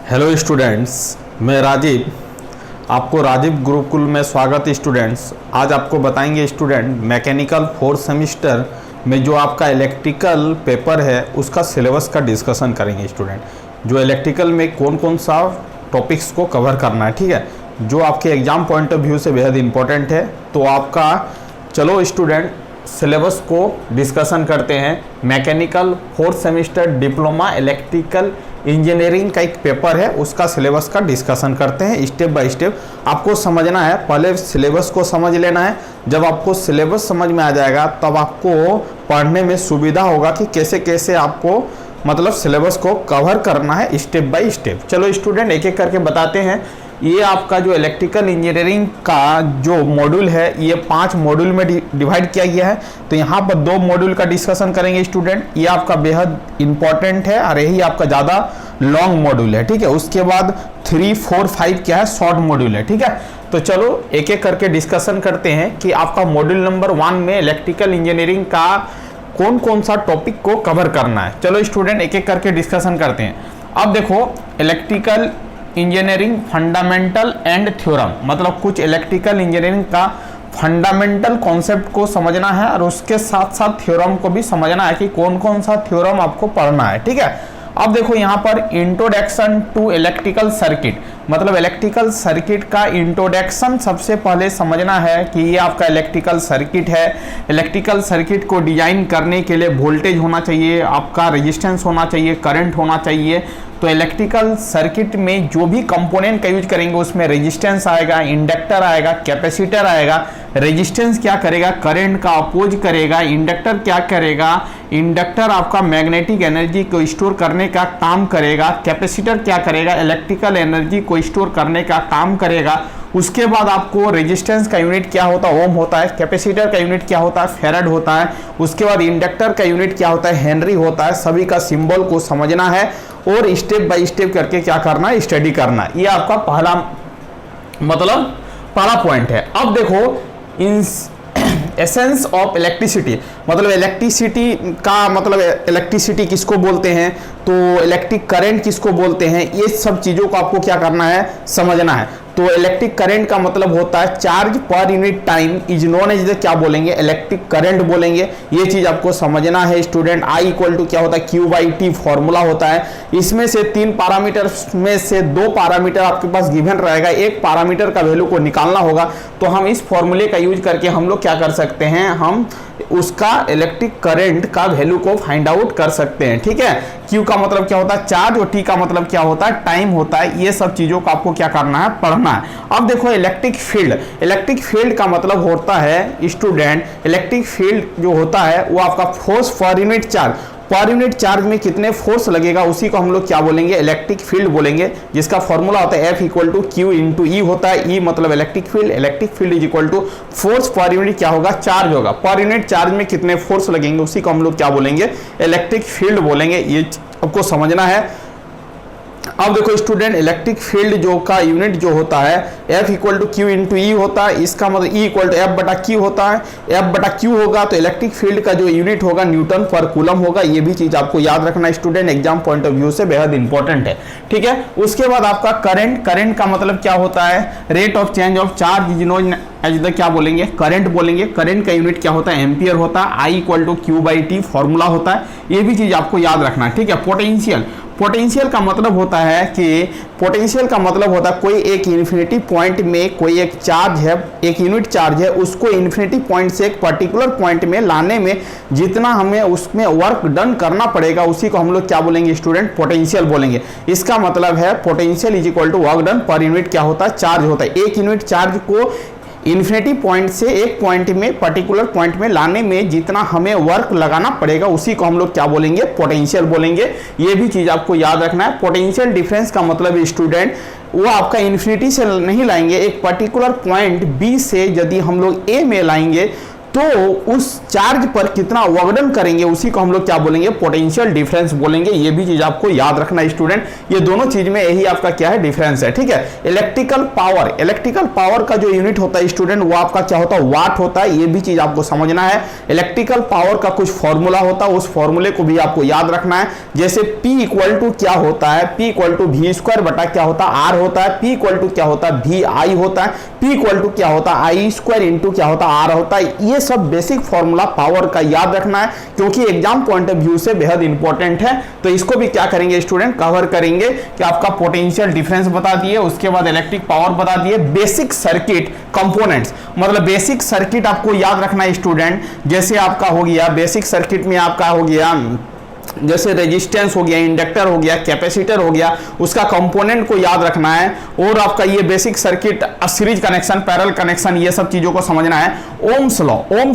Hello students, मैं राजीव, आपको राजीव गुरुकुल में स्वागत। स्टूडेंट्स, आज आपको बताएंगे स्टूडेंट मैकेनिकल फोर्थ सेमिस्टर में जो आपका इलेक्ट्रिकल पेपर है उसका सिलेबस का डिस्कशन करेंगे। स्टूडेंट, जो इलेक्ट्रिकल में कौन कौन सा टॉपिक्स को कवर करना है, ठीक है, जो आपके एग्जाम पॉइंट ऑफ व्यू से बेहद इंपॉर्टेंट है। तो आपका चलो स्टूडेंट सिलेबस को डिस्कशन करते हैं। Mechanical fourth semester diploma electrical engineering का एक पेपर है, उसका सिलेबस का डिस्कशन करते हैं स्टेप बाय स्टेप। आपको समझना है, पहले सिलेबस को समझ लेना है। जब आपको सिलेबस समझ में आ जाएगा तब आपको पढ़ने में सुविधा होगा कि कैसे कैसे आपको मतलब सिलेबस को कवर करना है स्टेप बाय स्टेप। चलो स्टूडेंट एक एक करके बताते हैं। ये आपका जो इलेक्ट्रिकल इंजीनियरिंग का जो मॉड्यूल है ये 5 मॉड्यूल में डिवाइड किया गया है। तो यहाँ पर 2 मॉड्यूल का डिस्कशन करेंगे स्टूडेंट। ये आपका बेहद इंपॉर्टेंट है और यही आपका ज़्यादा लॉन्ग मॉड्यूल है, ठीक है। उसके बाद 3, 4, 5 क्या है, शॉर्ट मॉड्यूल है, ठीक है। तो चलो एक एक करके डिस्कशन करते हैं कि आपका मॉड्यूल नंबर 1 में इलेक्ट्रिकल इंजीनियरिंग का कौन कौन सा टॉपिक को कवर करना है। चलो स्टूडेंट एक एक करके डिस्कशन करते हैं। अब देखो, electrical engineering fundamental and theorem, मतलब कुछ इलेक्ट्रिकल इंजीनियरिंग का फंडामेंटल कॉन्सेप्ट को समझना है और उसके साथ साथ थ्योरम को भी समझना है कि कौन कौन सा थ्योरम आपको पढ़ना है, ठीक है। अब देखो यहाँ पर इंट्रोडक्शन टू इलेक्ट्रिकल सर्किट, मतलब इलेक्ट्रिकल सर्किट का इंट्रोडक्शन सबसे पहले समझना है कि ये आपका इलेक्ट्रिकल सर्किट है। इलेक्ट्रिकल सर्किट को डिजाइन करने के लिए वोल्टेज होना चाहिए, आपका रेजिस्टेंस होना चाहिए, करंट होना चाहिए। तो इलेक्ट्रिकल सर्किट में जो भी कंपोनेंट का यूज करेंगे उसमें रेजिस्टेंस आएगा, इंडक्टर आएगा, कैपेसिटर आएगा। रेजिस्टेंस क्या करेगा, करंट का अपोज करेगा। इंडक्टर क्या करेगा, इंडक्टर आपका मैग्नेटिक एनर्जी को स्टोर करने का काम करेगा। कैपेसिटर क्या करेगा, इलेक्ट्रिकल एनर्जी को स्टोर करने का काम करेगा। उसके बाद आपको रेजिस्टेंस का यूनिट क्या होता है, ओम होता है। कैपेसिटर का यूनिट क्या होता है, फेराड होता है। उसके बाद इंडक्टर का यूनिट क्या होता है, हेनरी होता है। सभी का सिंबल को समझना है और स्टेप बाय स्टेप करके क्या करना है, स्टडी करना है। ये आपका पहला पॉइंट है। अब देखो, इन एसेंस ऑफ इलेक्ट्रिसिटी, मतलब इलेक्ट्रिसिटी का मतलब इलेक्ट्रिसिटी किसको बोलते हैं, तो इलेक्ट्रिक करंट किसको बोलते हैं, ये सब चीज़ों को आपको क्या करना है, समझना है। तो इलेक्ट्रिक करंट का मतलब होता है charge per unit time is known as the क्या बोलेंगे, इलेक्ट्रिक करंट बोलेंगे। ये चीज आपको समझना है स्टूडेंट। I इक्वल टू क्या होता है, Q/T फॉर्मूला होता है। इसमें से 3 पैरामीटर में से 2 पैरामीटर आपके पास गिवन रहेगा, एक पैरामीटर का वैल्यू को निकालना होगा। तो हम इस फॉर्मूले का यूज करके हम लोग क्या कर सकते हैं, हम उसका इलेक्ट्रिक करंट का वैल्यू को फाइंड आउट कर सकते हैं, ठीक है। Q का मतलब क्या होता है, चार्ज, और T का मतलब क्या होता है, टाइम होता है। ये सब चीजों को आपको क्या करना है, पढ़ना है। अब देखो इलेक्ट्रिक फील्ड, इलेक्ट्रिक फील्ड का मतलब होता है स्टूडेंट, इलेक्ट्रिक फील्ड जो होता है वो आपका force per unit charge, per unit charge में कितने फोर्स लगेगा उसी को हम लोग क्या बोलेंगे, इलेक्ट्रिक फील्ड बोलेंगे। जिसका फॉर्मूला होता है F equal to Q into E होता है। E मतलब electric field, electric field is equal to force per unit क्या होगा, चार्ज होगा। पर यूनिट चार्ज में कितने फोर्स लगेंगे उसी को हम लोग क्या बोलेंगे, इलेक्ट्रिक फील्ड बोलेंगे। ये आपको समझना है। अब देखो स्टूडेंट, इलेक्ट्रिक फील्ड जो का यूनिट जो होता है F equal to Q into E होता है। इसका मतलब E इक्वल टू F/Q होता है। F/Q होगा तो इलेक्ट्रिक फील्ड का जो यूनिट होगा न्यूटन पर कूलम होगा। ये भी चीज आपको याद रखना student, exam point of view से बेहद इंपॉर्टेंट है, ठीक है। उसके बाद आपका करंट, करंट का मतलब क्या होता है, rate of change of charge is known as the क्या बोलेंगे, करंट बोलेंगे। करंट का यूनिट क्या होता है, एम्पियर होता है। I equal to Q/T formula होता है। ये भी चीज आपको याद रखना है, ठीक है। पोटेंशियल, पोटेंशियल का मतलब होता है कि पोटेंशियल का मतलब होता है कोई एक इन्फिनिटी पॉइंट में कोई एक चार्ज है, एक यूनिट चार्ज है, उसको इन्फिनिटी पॉइंट से एक पर्टिकुलर पॉइंट में लाने में जितना हमें उसमें वर्क डन करना पड़ेगा उसी को हम लोग क्या बोलेंगे स्टूडेंट, पोटेंशियल बोलेंगे। इसका मतलब है potential is equal to work done per unit क्या होता है, चार्ज होता है। एक यूनिट चार्ज को इन्फिनिटी पॉइंट से एक पॉइंट में पर्टिकुलर पॉइंट में लाने में जितना हमें वर्क लगाना पड़ेगा उसी को हम लोग क्या बोलेंगे, पोटेंशियल बोलेंगे। ये भी चीज आपको याद रखना है। पोटेंशियल डिफरेंस का मतलब स्टूडेंट वो आपका इन्फिनिटी से नहीं लाएंगे, एक पर्टिकुलर पॉइंट B से यदि हम लोग A में लाएंगे तो उस चार्ज पर कितना वर्कडन करेंगे उसी को हम लोग क्या बोलेंगे, पोटेंशियल डिफरेंस बोलेंगे। ये भी चीज आपको याद रखना है स्टूडेंट, ये दोनों चीज में यही आपका क्या है, डिफरेंस है। ठीक है, इलेक्ट्रिकल पावर का जो यूनिट होता है स्टूडेंट वो आपका क्या होता है, वाट होता है। ये भी चीज आपको समझना है। इलेक्ट्रिकल पावर का कुछ फॉर्मूला होता है, उस फॉर्मूले को भी आपको याद रखना है। जैसे P इक्वल टू क्या होता है, P equal to V square बटा क्या होता है, R होता है। P इक्वल टू क्या होता है, वी आई होता है। P इक्वल टू क्या होता है, आई स्क्वायर इंटू क्या होता है, R होता है। ये सब बेसिक फॉर्मूला पावर का याद रखना है, क्योंकि एग्जाम पॉइंट ऑफ व्यू से बेहद इंपॉर्टेंट है। तो इसको भी क्या करेंगे स्टूडेंट, कवर करेंगे कि आपका पोटेंशियल डिफरेंस बता दिए, उसके बाद इलेक्ट्रिक पावर बता दिए, बेसिक सर्किट कंपोनेंट्स, मतलब बेसिक सर्किट आपको याद रखना है स्टूडेंट। जैसे आपका हो गया बेसिक सर्किट में आपका हो गया जैसे रेजिस्टेंस हो गया, इंडक्टर हो गया, कैपेसिटर हो गया, उसका कंपोनेंट को याद रखना है। और आपका ये basic circuit, series connection, parallel connection, ये सब चीजों को समझना है। ओम्स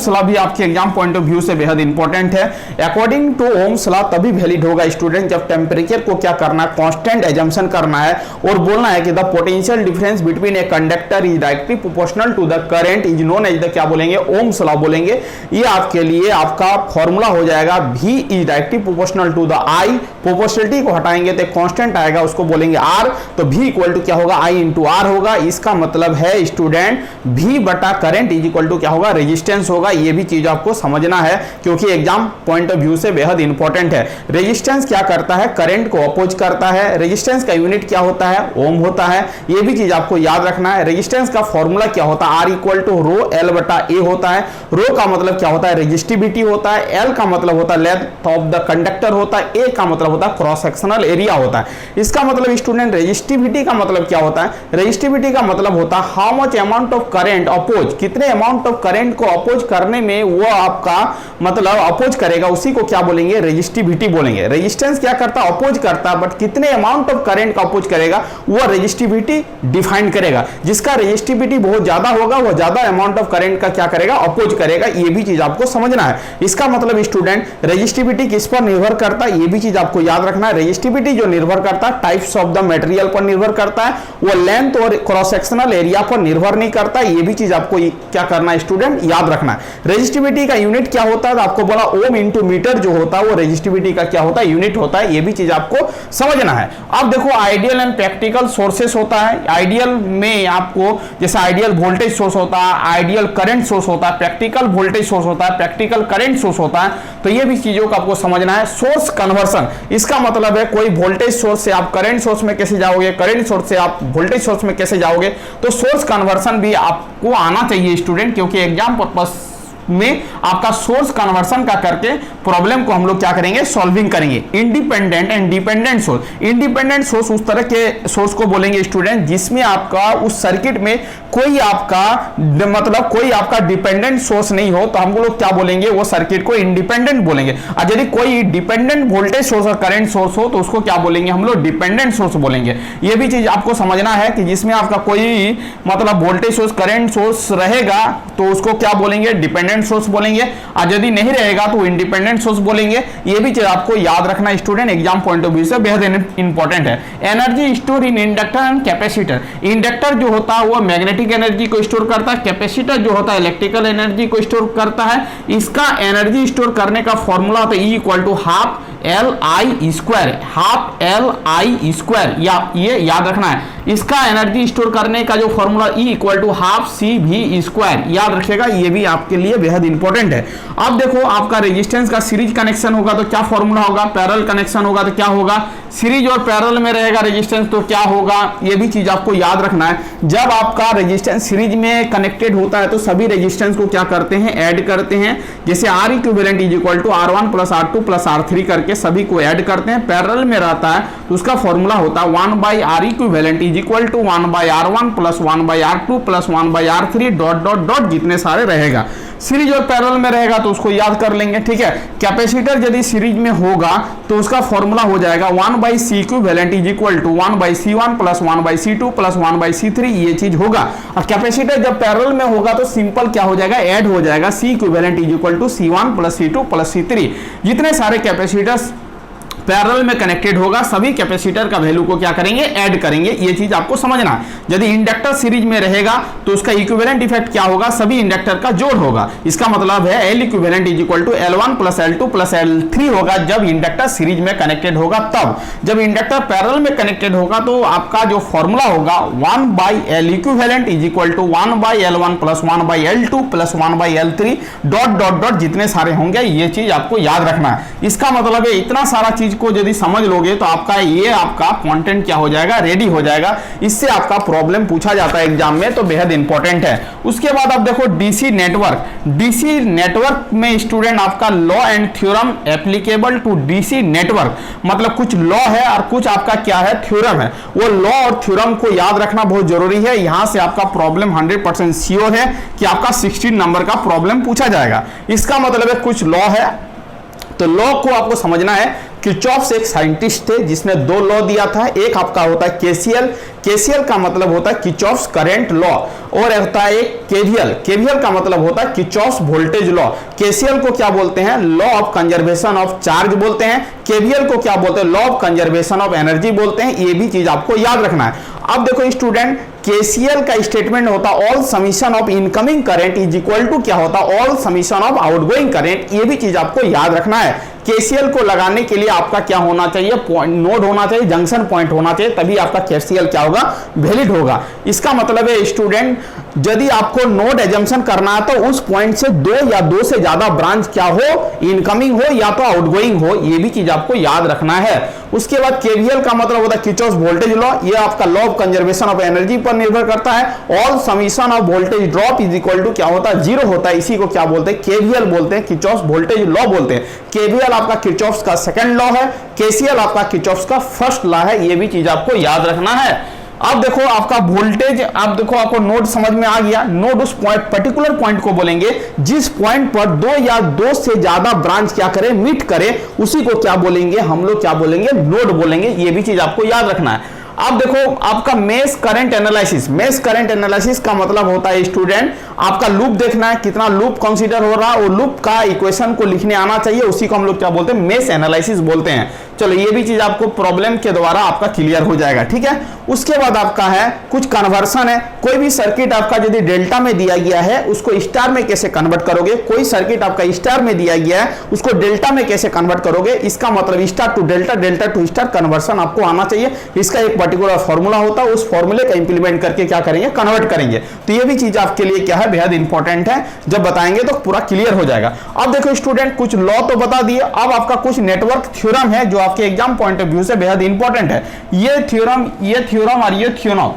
लॉ भी आपके एग्जाम पॉइंट ऑफ व्यू से बेहद इंपॉर्टेंट है। अकॉर्डिंग टू ओम्स लॉ तभी वैलिड होगा स्टूडेंट जब टेम्परेचर को क्या करना है, कांस्टेंट एजम्पशन करना है और बोलना है कि the potential difference between a conductor is directly proportional to the current is known as the क्या बोलेंगे, ओम्स लॉ बोलेंगे। ये आपके लिए आपका फॉर्मूला हो जाएगा, V is directly proportional to the I। Proportionality को हटाएंगे तो कांस्टेंट आएगा, उसको बोलेंगे R। तो V इक्वल टू क्या होगा, I इंटू R होगा। इसका मतलब है स्टूडेंट V बटा करंट इज इक्वल टू क्या होगा, रेजिस्टेंस होगा। ये भी चीज आपको समझना है, क्योंकि एग्जाम पॉइंट ऑफ व्यू से बेहद इंपॉर्टेंट है। रेजिस्टेंस क्या करता है, करंट को अपोज करता है। रेजिस्टेंस का यूनिट क्या होता है, ओम होता है। ये भी चीज आपको याद रखना है। रेजिस्टेंस का फॉर्मूला क्या होता है, R equal to rho L बटा A होता है। रो का मतलब क्या होता है, रेजिस्टिविटी होता है। L का मतलब होता है लेंथ ऑफ द कंडक्टर होता है। A का मतलब होता है क्रॉस सेक्शनल एरिया होता है। इसका मतलब स्टूडेंट रेजिस्टिविटी का मतलब क्या होता है, रेजिस्टिविटी का मतलब होता है how much amount of current oppose, कितने अमाउंट ऑफ करंट को अपोज करने में वो आपका मतलब अपोज करेगा, उसी को क्या बोलेंगे, रेजिस्टिविटी बोलेंगे। रेजिस्टेंस क्या करता है, अपोज करता है, बट कितने अमाउंट ऑफ करंट का अपोज करेगा वो रेजिस्टिविटी डिफाइन करेगा। जिसका रेजिस्टिविटी बहुत ज्यादा होगा वो ज्यादा अमाउंट ऑफ करंट का क्या करेगा, अपोज करेगा। ये भी चीज आपको समझना है। इसका मतलब स्टूडेंट रेजिस्टिविटी किस पर निर्भर करता है, ये भी चीज आपको याद रखना है। रेजिस्टिविटी जो निर्भर करता है टाइप्स ऑफ द मटेरियल पर निर्भर करता है, वो लेंथ और क्रॉस सेक्शनल एरिया पर निर्भर नहीं करता। ये भी चीज आपको क्या करना है स्टूडेंट, याद रखना है। रेजिस्टिविटी का यूनिट क्या होता है, तो आपको बोला ओम इंटू मीटर जो होता है वो रेजिस्टिविटी का क्या होता है, यूनिट होता है। ये भी चीज आपको समझना है। अब देखो आइडियल एंड प्रैक्टिकल सोर्सेस होता है। आइडियल में आपको जैसे आइडियल वोल्टेज सोर्स होता है, आइडियल करंट सोर्स होता है, प्रैक्टिकल वोल्टेज सोर्स होता है, प्रैक्टिकल करंट सोर्स होता है। तो ये भी चीजों को आपको समझना है। सोर्स कन्वर्सन, इसका मतलब है कोई वोल्टेज सोर्स से आप करंट सोर्स में कैसे जाओगे, करंट सोर्स से आप वोल्टेज सोर्स में कैसे जाओगे। तो सोर्स कन्वर्सन भी आपको आना चाहिए स्टूडेंट, क्योंकि एग्जाम पर्पस में आपका सोर्स कन्वर्सन का करके प्रॉब्लम को हम लोग क्या करेंगे, सॉल्विंग करेंगे। Independent and dependent source, independent source उस तरह के सोर्स को बोलेंगे स्टूडेंट जिसमें आपका उस सर्किट में कोई आपका मतलब कोई आपका डिपेंडेंट सोर्स नहीं हो, तो हम लोग क्या बोलेंगे, वो सर्किट को इंडिपेंडेंट बोलेंगे। और यदि कोई डिपेंडेंट वोल्टेज सोर्स और करंट सोर्स हो तो उसको क्या बोलेंगे, हम लोग डिपेंडेंट सोर्स बोलेंगे। ये भी चीज आपको समझना है कि जिसमें आपका कोई मतलब वोल्टेज सोर्स, करंट सोर्स रहेगा तो उसको क्या बोलेंगे, डिपेंडेंट सोर्स बोलेंगे। और यदि नहीं रहेगा तो इंडिपेंडेंट सोर्स बोलेंगे। ये भी चीज आपको याद रखना student, exam point of view से बेहद इंपॉर्टेंट है। Energy store in inductor and capacitor, inductor जो होता है वो मैग्नेटिक एनर्जी को स्टोर करता है, कैपेसिटर जो होता है इलेक्ट्रिकल एनर्जी को स्टोर करता है। इसका एनर्जी स्टोर करने का फॉर्मूला होता है E equal to half LI square, half LI square, या ये याद रखना है। इसका एनर्जी स्टोर करने का जो formula E equal to half CV square, याद रखिएगा। ये भी आपके लिए बेहद इंपॉर्टेंट है। अब देखो आपका रेजिस्टेंस का सीरीज कनेक्शन होगा तो क्या फॉर्मूला होगा, पैरेलल कनेक्शन होगा तो क्या होगा, सीरीज और पैरेलल में रहेगा रेजिस्टेंस तो क्या होगा। ये भी चीज आपको याद रखना है। जब आपका रेजिस्टेंस सीरीज में कनेक्टेड होता है तो सभी रेजिस्टेंस को क्या करते हैं, ऐड करते हैं। जैसे R equivalent is equal to R1 plus R2 plus R3 करके सभी को ऐड करते हैं। पैरेलल में रहता है तो उसका फॉर्मूला होता है 1 by R equivalent is equal to 1 by R1 plus 1 by R2 plus 1 by R3 dot dot dot जितने सारे रहेगा। सीरीज और पैरेलल में रहेगा तो उसको याद कर लेंगे, ठीक है। कैपेसिटर यदि सीरीज में होगा तो उसका फॉर्मूला हो जाएगा 1 by C equivalent is equal to 1 by C1 plus 1 by C2 plus 1 by C3, ये चीज होगा। और कैपेसिटर जब पैरेलल में होगा तो सिंपल क्या हो जाएगा, ऐड हो जाएगा। C equivalent is equal to C1 plus C2 plus C3, जितने सारे कैपेसिटर्स पैरेलल में कनेक्टेड होगा, सभी कैपेसिटर का वैल्यू को क्या करेंगे, ऐड करेंगे। ये चीज आपको समझना है। यदि इंडक्टर सीरीज में रहेगा तो उसका इक्विवेलेंट इफेक्ट क्या होगा, सभी इंडक्टर का जोड़ होगा। इसका मतलब है L equivalent is equal to L1 plus L2 plus L3 होगा जब इंडक्टर सीरीज में कनेक्टेड होगा। तब जब इंडक्टर पैरेलल में कनेक्टेड होगा तो आपका जो फॉर्मूला होगा 1 by L equivalent is equal to 1 by L1 plus 1 by L2 plus 1 by L3 dot dot dot जितने सारे होंगे, ये चीज आपको याद रखना है। इसका मतलब है इतना सारा चीज को यदि समझ लोगे तो आपका ये आपका कंटेंट क्या हो जाएगा, रेडी हो जाएगा। इससे आपका प्रॉब्लम पूछा जाता है एग्जाम में, तो बेहद इंपॉर्टेंट है। उसके बाद आप देखो डीसी नेटवर्क। डीसी नेटवर्क में स्टूडेंट आपका law and theorem applicable to DC network, मतलब कुछ लॉ है और कुछ आपका क्या है, थ्योरम है। वो लॉ और थ्योरम को याद रखना बहुत जरूरी है। यहां से आपका प्रॉब्लम 100% श्योर है कि आपका 16 नंबर का प्रॉब्लम पूछा जाएगा। इसका मतलब है कुछ लॉ है, तो लॉ को आपको समझना है। किरचॉफ एक साइंटिस्ट थे जिसने 2 लॉ दिया था। एक आपका होता है केसीएल, केसीएल का मतलब होता है किरचॉफ्स करंट लॉ, और होता है एक केवीएल, केवीएल का मतलब होता है किरचॉफ्स वोल्टेज लॉ। केसीएल को क्या बोलते हैं, law of conservation of charge बोलते हैं। केवीएल को क्या बोलते हैं, law of conservation of energy बोलते हैं। ये भी चीज आपको याद रखना है। अब देखो स्टूडेंट, केसीएल का स्टेटमेंट होता है all summation of incoming current is equal to क्या होता है, all summation of outgoing current. ये भी चीज आपको याद रखना है। केसीएल को लगाने के लिए आपका क्या होना चाहिए, पॉइंट नोड होना चाहिए, जंक्शन पॉइंट होना चाहिए, तभी आपका केसीएल क्या होगा, वैलिड होगा। इसका मतलब है स्टूडेंट, यदि आपको नोड एजम्पशन करना है तो उस पॉइंट से 2 या 2 से ज्यादा ब्रांच क्या हो, इनकमिंग हो या तो आउटगोइंग हो। ये भी चीज आपको याद रखना है। उसके बाद केवीएल का मतलब होता है किरचॉफ्स वोल्टेज लॉ। ये आपका law of conservation of energy पर निर्भर करता है। All summation of voltage drop is equal to क्या होता है, 0 होता है। इसी को क्या बोलते हैं, केवीएल बोलते हैं, किरचॉफ्स वोल्टेज लॉ बोलते हैं। केवीएल आपका किरचॉफ्स का सेकंड लॉ है, केसीएल आपका किरचॉफ्स का फर्स्ट लॉ है। ये भी चीज आपको याद रखना है। अब देखो आपका वोल्टेज, अब देखो आपको नोड समझ में आ गया। नोड उस पॉइंट, पर्टिकुलर पॉइंट को बोलेंगे जिस पॉइंट पर 2 या 2 से ज्यादा ब्रांच क्या करे, मीट करे, उसी को क्या बोलेंगे, हम लोग क्या बोलेंगे, नोड बोलेंगे। ये भी चीज आपको याद रखना है। अब देखो आपका mesh current analysis. Mesh current analysis का मतलब होता है स्टूडेंट, आपका लूप देखना है, कितना लूप कंसीडर हो रहा है, वो लूप का इक्वेशन को लिखने आना चाहिए। उसी को हम लोग क्या बोलते हैं, मेश एनालिसिस बोलते हैं। चलो ये भी चीज आपको प्रॉब्लम के द्वारा आपका क्लियर हो जाएगा, ठीक है। उसके बाद आपका है कुछ कन्वर्सन है। कोई भी सर्किट आपका यदि डेल्टा में दिया गया है, उसको स्टार में कैसे कन्वर्ट करोगे। कोई सर्किट आपका स्टार में दिया गया है, उसको डेल्टा में कैसे कन्वर्ट करोगे। इसका मतलब star to delta, delta to star conversion आपको आना चाहिए। इसका एक पर्टिकुलर फॉर्मूला होता है, उस फॉर्मूले का इंप्लीमेंट करके क्या करेंगे, कन्वर्ट करेंगे। तो ये भी चीज आपके लिए क्या है, बेहद इंपॉर्टेंट है। जब बताएंगे तो पूरा क्लियर हो जाएगा। अब देखो स्टूडेंट, कुछ लॉ तो बता दिए, अब आपका कुछ नेटवर्क थ्योरम है जो आपके एग्जाम पॉइंट ऑफ व्यू से बेहद इंपॉर्टेंट है। ये थ्योरम और ये थ्योरम,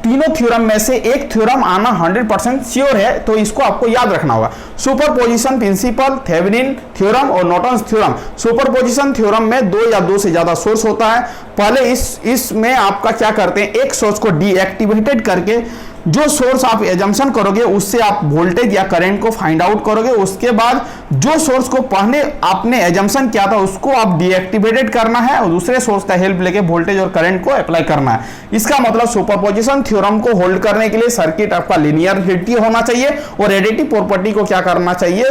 तीनों थ्योरम में से एक थ्योरम आना 100% श्योर है, तो इसको आपको याद रखना होगा। सुपरपोजिशन प्रिंसिपल, थेवेनिन थ्योरम और नॉर्टन्स थ्योरम। सुपरपोजिशन थ्योरम में 2 या 2 से ज्यादा सोर्स होता है। पहले इसमें आपका क्या करते हैं, एक सोर्स को डीएक्टिवेटेड करके जो सोर्स आप एजम्पशन करोगे उससे आप वोल्टेज या करंट को फाइंड आउट करोगे। उसके बाद जो सोर्स को पहले आपने एजम्पशन किया था उसको आप डीएक्टिवेटेड करना है और दूसरे सोर्स का हेल्प लेके वोल्टेज और करंट को अप्लाई करना है। इसका मतलब सुपरपोजिशन थ्योरम को होल्ड करने के लिए सर्किट आपका लिनियरिटी होना चाहिए और एडिटिव प्रॉपर्टी को क्या करना चाहिए,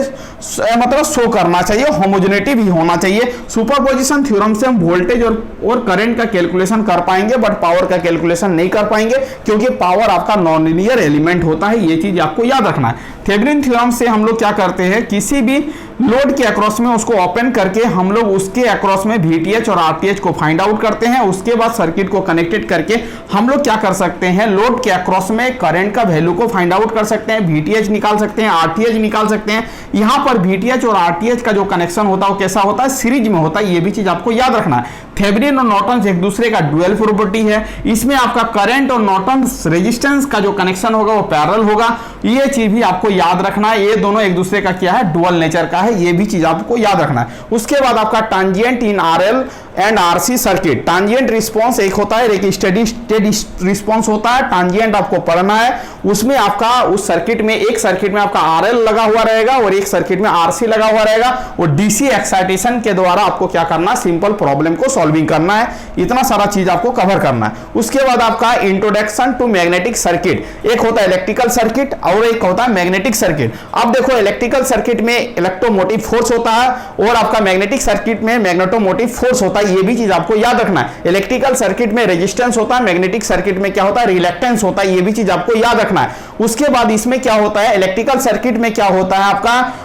मतलब शो करना चाहिए, होमोजेनिटी भी होना चाहिए। सुपरपोजिशन थ्योरम से हम वोल्टेज और करंट का कैलकुलेशन कर पाएंगे, बट पावर का कैलकुलेशन नहीं कर पाएंगे क्योंकि पावर आपका नॉनलीनियर एलिमेंट होता है। ये चीज आपको याद रखना है। थेवेनिन थ्योरम से हम लोग क्या करते हैं, किसी भी लोड के अक्रॉस में उसको ओपन करके हम लोग उसके अक्रॉस में VTH और RTH को फाइंड आउट करते हैं। उसके बाद सर्किट को कनेक्टेड करके हम लोग क्या कर सकते हैं, लोड के अक्रॉस में करंट का वैल्यू को फाइंड आउट कर सकते हैं, VTH निकाल सकते हैं, RTH निकाल सकते हैं। यहां पर VTH और RTH का जो कनेक्शन होता है वो कैसा होता है, सीरीज में होता है। ये भी चीज आपको याद रखना है। थेवेनिन और नॉर्टन एक दूसरे का ड्यूअल प्रॉपर्टी है। इसमें आपका करंट और नॉर्टन रेजिस्टेंस का जो कनेक्शन होगा वो पैरेलल होगा। ये चीज भी आपको याद रखना है। ये दोनों एक दूसरे का क्या है, डुअल नेचर का है। ये भी चीज आपको याद रखना है। उसके बाद आपका transient in RL and RC circuit. Transient response एक होता है, एक स्टेडी स्टेट रिस्पांस होता है। ट्रांजिएंट आपको पढ़ना है। उसमें आपका उस सर्किट में, एक सर्किट में आपका RL लगा हुआ रहेगा और एक सर्किट में RC लगा हुआ रहेगा और DC एक्साइटेशन के द्वारा आपको क्या करना, सिंपल प्रॉब्लम को सॉल्विंग करना है। इतना सारा चीज आपको कवर करना है। उसके बाद आपका इंट्रोडक्शन टू मैग्नेटिक सर्किट। एक होता है इलेक्ट्रिकल सर्किट और एक होता है मैग्नेटिक सर्किट। अब देखो इलेक्ट्रिकल सर्किट में इलेक्ट्रोमोटिव फोर्स होता है और आपका मैग्नेटिक सर्किट में मैग्नेटोमोटिव फोर्स होता है। है, ये भी चीज आपको याद रखना है। इलेक्ट्रिकल सर्किट में रेजिस्टेंस होता है, मैग्नेटिक सर्किट में क्या होता है, रिलैक्टेंस होता है, ये भी चीज आपको याद रखना है। उसके बाद इसमें क्या होता है, इलेक्ट्रिकल सर्किट में क्या होता है,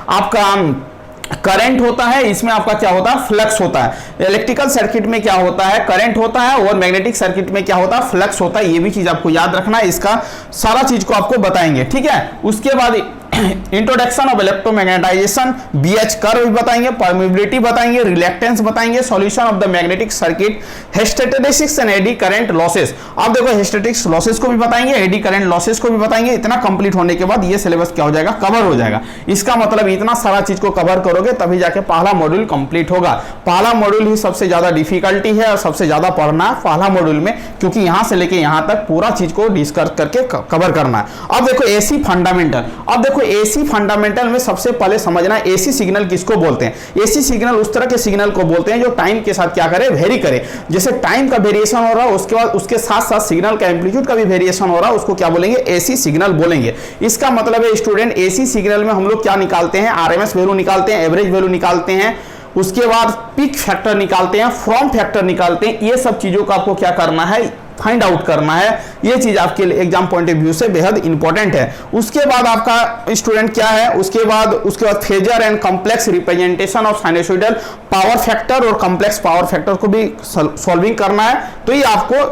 आपका करंट होता है, इसमें आपका क्या होता है, फ्लक्स होता है। इलेक्ट्रिकल सर्किट में क्या होता है, करंट होता है, और मैग्नेटिक सर्किट में क्या होता है, फ्लक्स होता है। ये भी चीज आपको याद रखना है, इसका सारा चीज को आपको बताएंगे, ठीक है। उसके बाद introduction of electromagnetisation, BH curve भी बताएंगे, परमिबिलिटी बताएंगे, रिलैक्टेंस बताएंगे, solution of the magnetic circuit, hysteresis and eddy current losses. आप देखो हिस्टैटिक्स लॉसेस को भी बताएंगे, एडी करंट लॉसेस को भी बताएंगे। इतना कंप्लीट होने के बाद ये सिलेबस क्या हो जाएगा, कवर हो जाएगा। इसका मतलब इतना सारा चीज को कवर करोगे तभी जाके पहला मॉड्यूल कंप्लीट होगा। पहला मॉड्यूल ही सबसे ज्यादा डिफिकल्टी है और सबसे ज्यादा पढ़ना है पहला मॉड्यूल में, क्योंकि यहां से लेके यहां तक पूरा चीज को डिस्कस करके कवर करना है। अब देखो एसी फंडामेंटल, अब देखो एसी फंडामेंटल में सबसे पहले समझना एसी सिग्नल किसको बोलते हैं। एसी सिग्नल उस तरह के सिग्नल को बोलते हैं जो टाइम के साथ क्या करे, वेरी करे। जैसे टाइम का वेरिएशन हो रहा है, उसके बाद उसके साथ साथ सिग्नल का एम्पलीट्यूड का भी वेरिएशन हो रहा है, उसको क्या बोलेंगे, एसी सिग्नल बोलेंगे। इसका मतलब है स्टूडेंट, एसी सिग्नल में हम लोग क्या निकालते हैं, आरएमएस वैल्यू निकालते हैं, एवरेज वैल्यू निकालते हैं, उसके बाद पीक फैक्टर निकालते हैं, फ्रॉम फैक्टर निकालते हैं। ये सब चीजों का आपको क्या करना है, फाइंड आउट करना है। ये चीज आपके लिए एग्जाम पॉइंट ऑफ व्यू से बेहद इंपॉर्टेंट है। उसके बाद आपका स्टूडेंट क्या है, उसके बाद phasor and complex representation of sinusoidal power factor और कॉम्प्लेक्स पावर फैक्टर को भी सॉल्विंग करना है। तो ये आपको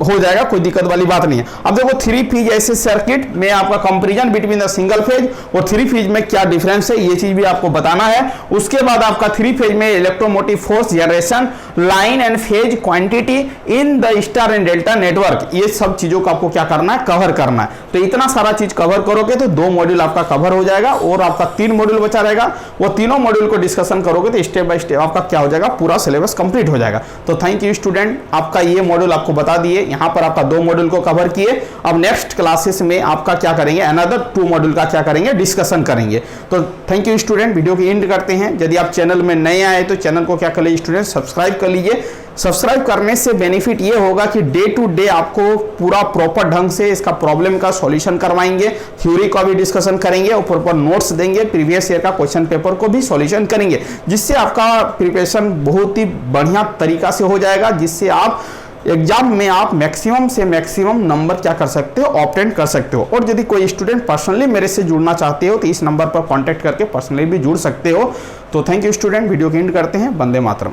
हो जाएगा, कोई दिक्कत वाली बात नहीं है। अब देखो 3 फेज ऐसे सर्किट में आपका comparison between the single phase और 3 फेज में क्या डिफरेंस है, ये चीज भी आपको बताना है। उसके बाद आपका 3 फेज में electromotive force generation, line and phase quantity in the star and delta network, ये सब चीजों को आपको क्या करना है, कवर करना है। तो इतना सारा चीज कवर करोगे तो 2 मॉड्यूल आपका कवर हो जाएगा और आपका 3 मॉड्यूल बचा रहेगा। वो तीनों मॉड्यूल को डिस्कशन करोगे तो स्टेप बाय स्टेप आपका क्या हो जाएगा, पूरा सिलेबस कंप्लीट हो जाएगा। तो थैंक यू स्टूडेंट, आपका ये मॉड्यूल आपको बता दिए, यहाँ पर आपका 2 मॉड्यूल को कवर किए। अब नेक्स्ट क्लासेस में आपका क्या करेंगे, अनदर 2 मॉड्यूल का क्या करेंगे, डिस्कशन करेंगे। तो थैंक यू स्टूडेंट, वीडियो की एंड करते हैं। यदि आप चैनल में नए आए तो चैनल को क्या कर लीजिए स्टूडेंट, सब्सक्राइब कर लीजिए। सब्सक्राइब करने से बेनिफिट ये होगा कि डे टू डे आपको पूरा प्रॉपर ढंग से इसका प्रॉब्लम का सॉल्यूशन करवाएंगे, थ्योरी का भी डिस्कशन करेंगे और प्रॉपर नोट्स देंगे, प्रीवियस ईयर का क्वेश्चन पेपर को भी सॉल्यूशन करेंगे, जिससे आपका प्रिपरेशन बहुत ही बढ़िया तरीका से हो जाएगा, जिससे आप एग्जाम में आप मैक्सिमम से मैक्सिमम नंबर क्या कर सकते हो, ऑब्टेन कर सकते हो। और यदि कोई स्टूडेंट पर्सनली मेरे से जुड़ना चाहते हो तो इस नंबर पर कांटेक्ट करके पर्सनली भी जुड़ सकते हो। तो थैंक यू स्टूडेंट, वीडियो की एंड करते हैं। वंदे मातरम।